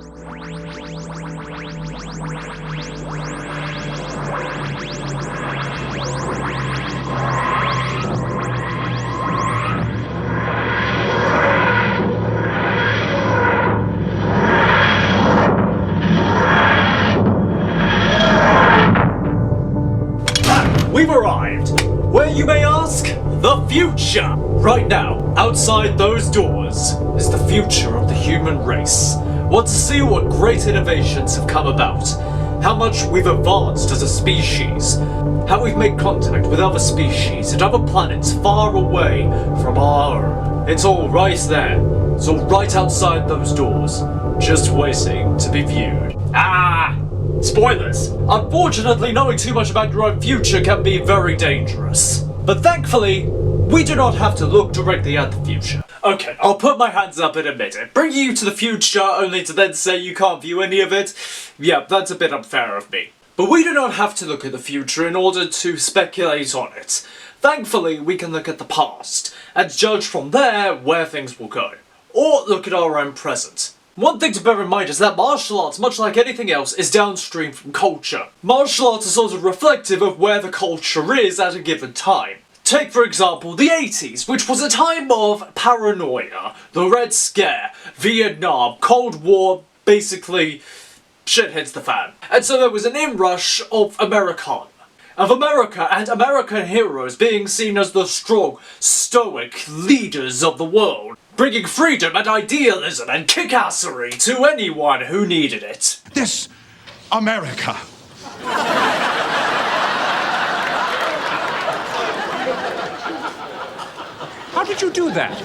We've arrived! Where, you may ask? The future! Right now, outside those doors, is the future of the human race. Want to see what great innovations have come about, how much we've advanced as a species, how we've made contact with other species and other planets far away from our own. It's all right there. It's all right outside those doors, just waiting to be viewed. Spoilers! Unfortunately, knowing too much about your own future can be very dangerous. But thankfully, we do not have to look directly at the future. Okay, I'll put my hands up and admit it. Bringing you to the future only to then say you can't view any of it? Yeah, that's a bit unfair of me. But we do not have to look at the future in order to speculate on it. Thankfully, we can look at the past, and judge from there where things will go. Or look at our own present. One thing to bear in mind is that martial arts, much like anything else, is downstream from culture. Martial arts is sort of reflective of where the culture is at a given time. Take, for example, the 80s, which was a time of paranoia, the Red Scare, Vietnam, Cold War, basically, shit hits the fan. And so there was an inrush of Americana. Of America and American heroes being seen as the strong, stoic leaders of the world, bringing freedom and idealism and kickassery to anyone who needed it. This America. How did you do that?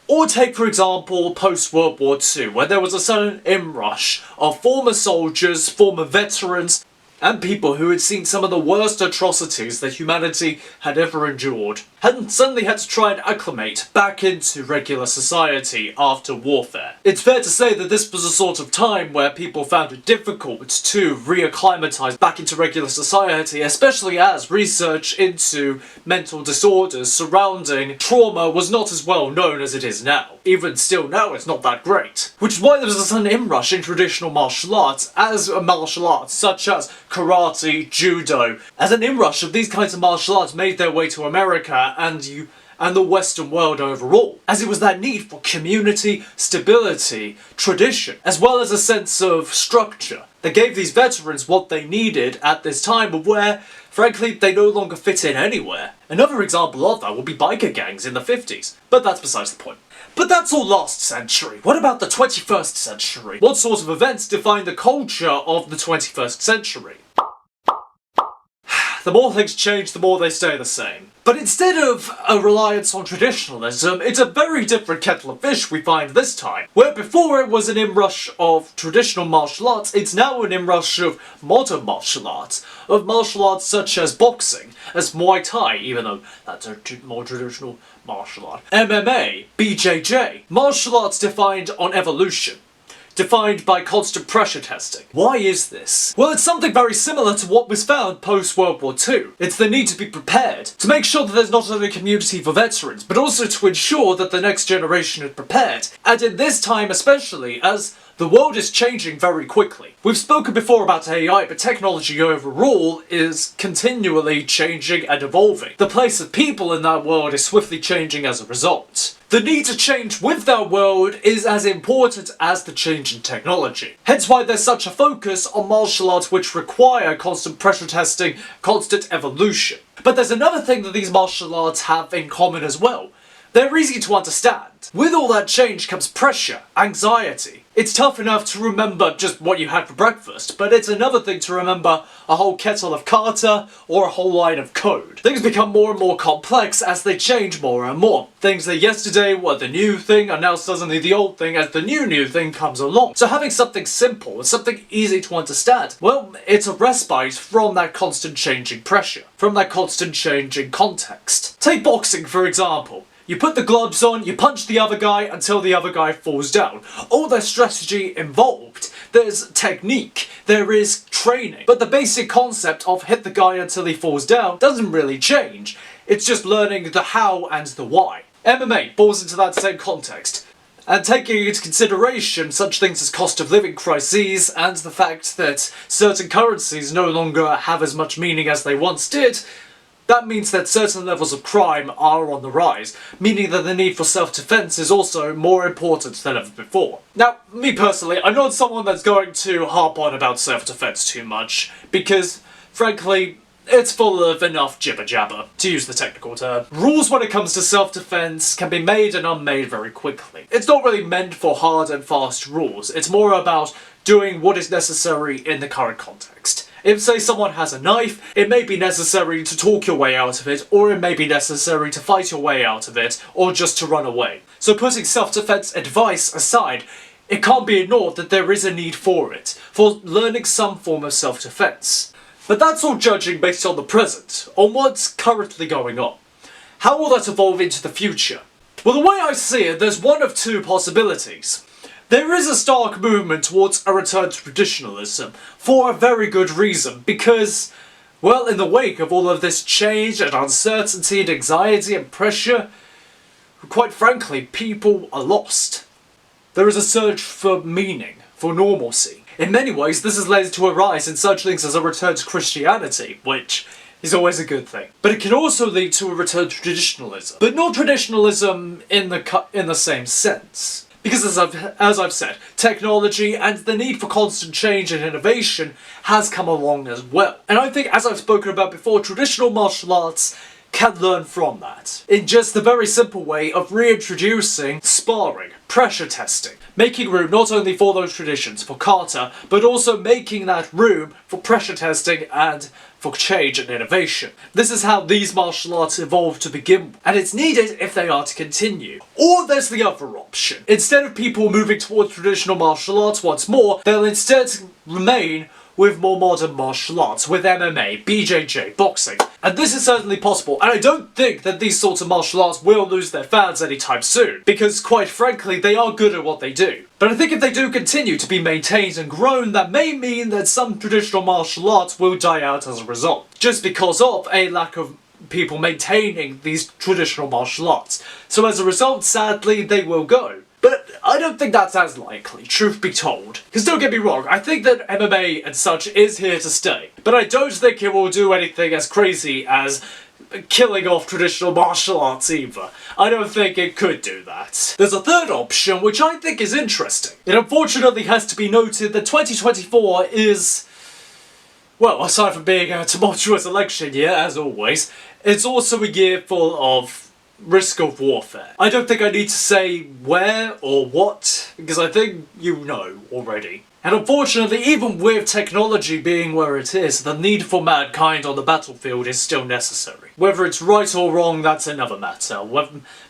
Or take, for example, post-World War II, where there was a sudden inrush of former soldiers, former veterans, and people who had seen some of the worst atrocities that humanity had ever endured, and suddenly had to try and acclimate back into regular society after warfare. It's fair to say that this was a sort of time where people found it difficult to reacclimatise back into regular society, especially as research into mental disorders surrounding trauma was not as well known as it is now. Even still now, it's not that great. Which is why there was a sudden inrush in traditional martial arts, such as karate, judo, as an inrush of these kinds of martial arts made their way to America and the Western world overall, as it was that need for community, stability, tradition, as well as a sense of structure that gave these veterans what they needed at this time of where, frankly, they no longer fit in anywhere. Another example of that would be biker gangs in the 50s, but that's besides the point. But that's all last century. What about the 21st century? What sort of events define the culture of the 21st century? The more things change, the more they stay the same. But instead of a reliance on traditionalism, it's a very different kettle of fish we find this time. Where before it was an inrush of traditional martial arts, it's now an inrush of modern martial arts. Of martial arts such as boxing, as Muay Thai, even though that's a more traditional martial art. MMA, BJJ. Martial arts defined on evolution. Defined by constant pressure testing. Why is this? Well, it's something very similar to what was found post-World War II. It's the need to be prepared, to make sure that there's not only a community for veterans, but also to ensure that the next generation is prepared. And in this time especially, as the world is changing very quickly. We've spoken before about AI, but technology overall is continually changing and evolving. The place of people in that world is swiftly changing as a result. The need to change with that world is as important as the change in technology. Hence why there's such a focus on martial arts which require constant pressure testing, constant evolution. But there's another thing that these martial arts have in common as well. They're easy to understand. With all that change comes pressure, anxiety. It's tough enough to remember just what you had for breakfast, but it's another thing to remember a whole kettle of Carter or a whole line of code. Things become more and more complex as they change more and more. Things that yesterday were the new thing are now suddenly the old thing as the new thing comes along. So having something simple and something easy to understand, well, it's a respite from that constant changing pressure, from that constant changing context. Take boxing for example. You put the gloves on, you punch the other guy until the other guy falls down. All there's strategy involved. There's technique, there is training. But the basic concept of hit the guy until he falls down doesn't really change. It's just learning the how and the why. MMA falls into that same context. And taking into consideration such things as cost of living crises and the fact that certain currencies no longer have as much meaning as they once did, that means that certain levels of crime are on the rise, meaning that the need for self-defense is also more important than ever before. Now, me personally, I'm not someone that's going to harp on about self-defense too much, because, frankly, it's full of enough jibber-jabber, to use the technical term. Rules when it comes to self-defense can be made and unmade very quickly. It's not really meant for hard and fast rules, it's more about doing what is necessary in the current context. If, say, someone has a knife, it may be necessary to talk your way out of it, or it may be necessary to fight your way out of it, or just to run away. So putting self-defense advice aside, it can't be ignored that there is a need for it, for learning some form of self-defense. But that's all judging based on the present, on what's currently going on. How will that evolve into the future? Well, the way I see it, there's one of two possibilities. There is a stark movement towards a return to traditionalism, for a very good reason, because, well, in the wake of all of this change and uncertainty and anxiety and pressure, quite frankly, people are lost. There is a search for meaning, for normalcy. In many ways, this has led to a rise in such things as a return to Christianity, which is always a good thing. But it can also lead to a return to traditionalism. But not traditionalism in the same sense. Because as I've said, technology and the need for constant change and innovation has come along as well. And I think, as I've spoken about before, traditional martial arts can learn from that. In just the very simple way of reintroducing sparring, pressure testing, making room not only for those traditions, for kata, but also making that room for pressure testing and for change and innovation. This is how these martial arts evolved to begin with, and it's needed if they are to continue. Or there's the other option. Instead of people moving towards traditional martial arts once more, they'll instead remain with more modern martial arts, with MMA, BJJ, boxing. And this is certainly possible, and I don't think that these sorts of martial arts will lose their fans anytime soon, because quite frankly, they are good at what they do. But I think if they do continue to be maintained and grown, that may mean that some traditional martial arts will die out as a result, just because of a lack of people maintaining these traditional martial arts. So as a result, sadly, they will go. But I don't think that's as likely, truth be told. Because don't get me wrong, I think that MMA and such is here to stay. But I don't think it will do anything as crazy as killing off traditional martial arts either. I don't think it could do that. There's a third option, which I think is interesting. It unfortunately has to be noted that 2024 is, well, aside from being a tumultuous election year, as always, it's also a year full of risk of warfare. I don't think I need to say where or what, because I think you know already. And unfortunately, even with technology being where it is, the need for mankind on the battlefield is still necessary. Whether it's right or wrong, that's another matter,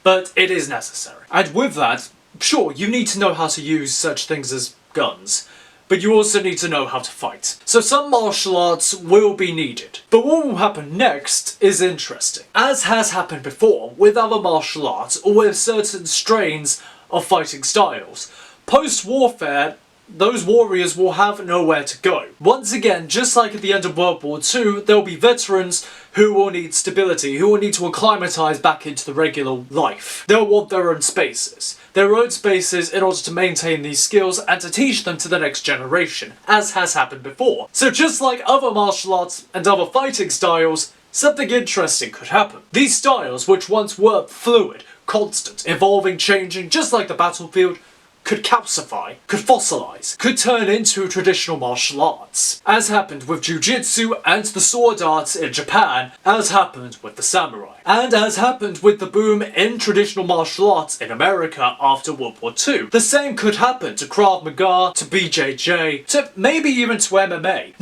but it is necessary. And with that, sure, you need to know how to use such things as guns, but you also need to know how to fight. So some martial arts will be needed. But what will happen next is interesting. As has happened before with other martial arts or with certain strains of fighting styles, post-warfare, those warriors will have nowhere to go. Once again, just like at the end of World War II, there will be veterans who will need stability, who will need to acclimatise back into the regular life. They'll want their own spaces. Their own spaces in order to maintain these skills and to teach them to the next generation, as has happened before. So just like other martial arts and other fighting styles, something interesting could happen. These styles, which once were fluid, constant, evolving, changing, just like the battlefield, could calcify, could fossilise, could turn into traditional martial arts, as happened with Jiu-Jitsu and the sword arts in Japan, as happened with the samurai, and as happened with the boom in traditional martial arts in America after World War II. The same could happen to Krav Maga, to BJJ, to maybe even to MMA.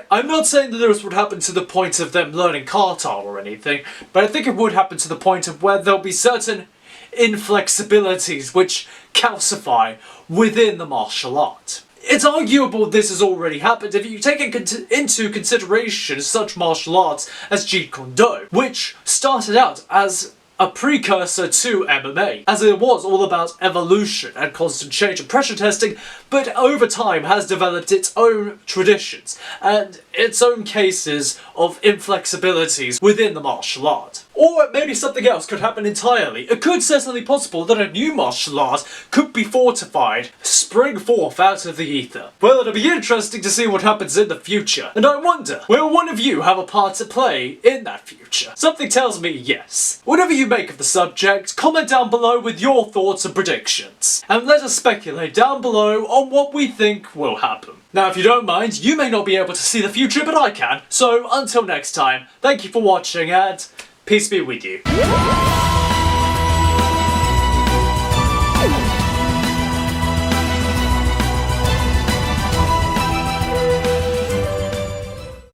I'm not saying that this would happen to the point of them learning kata or anything, but I think it would happen to the point of where there'll be certain inflexibilities which calcify within the martial art. It's arguable this has already happened if you take into consideration such martial arts as Jeet Kune Do, which started out as a precursor to MMA, as it was all about evolution and constant change and pressure testing, but over time has developed its own traditions and its own cases of inflexibilities within the martial art. Or maybe something else could happen entirely. It could certainly be possible that a new martial art could be fortified, spring forth out of the ether. Well, it'll be interesting to see what happens in the future. And I wonder, will one of you have a part to play in that future? Something tells me yes. Whatever you make of the subject, comment down below with your thoughts and predictions. And let us speculate down below on what we think will happen. Now, if you don't mind, you may not be able to see the future, but I can. So, until next time, thank you for watching and peace be with you.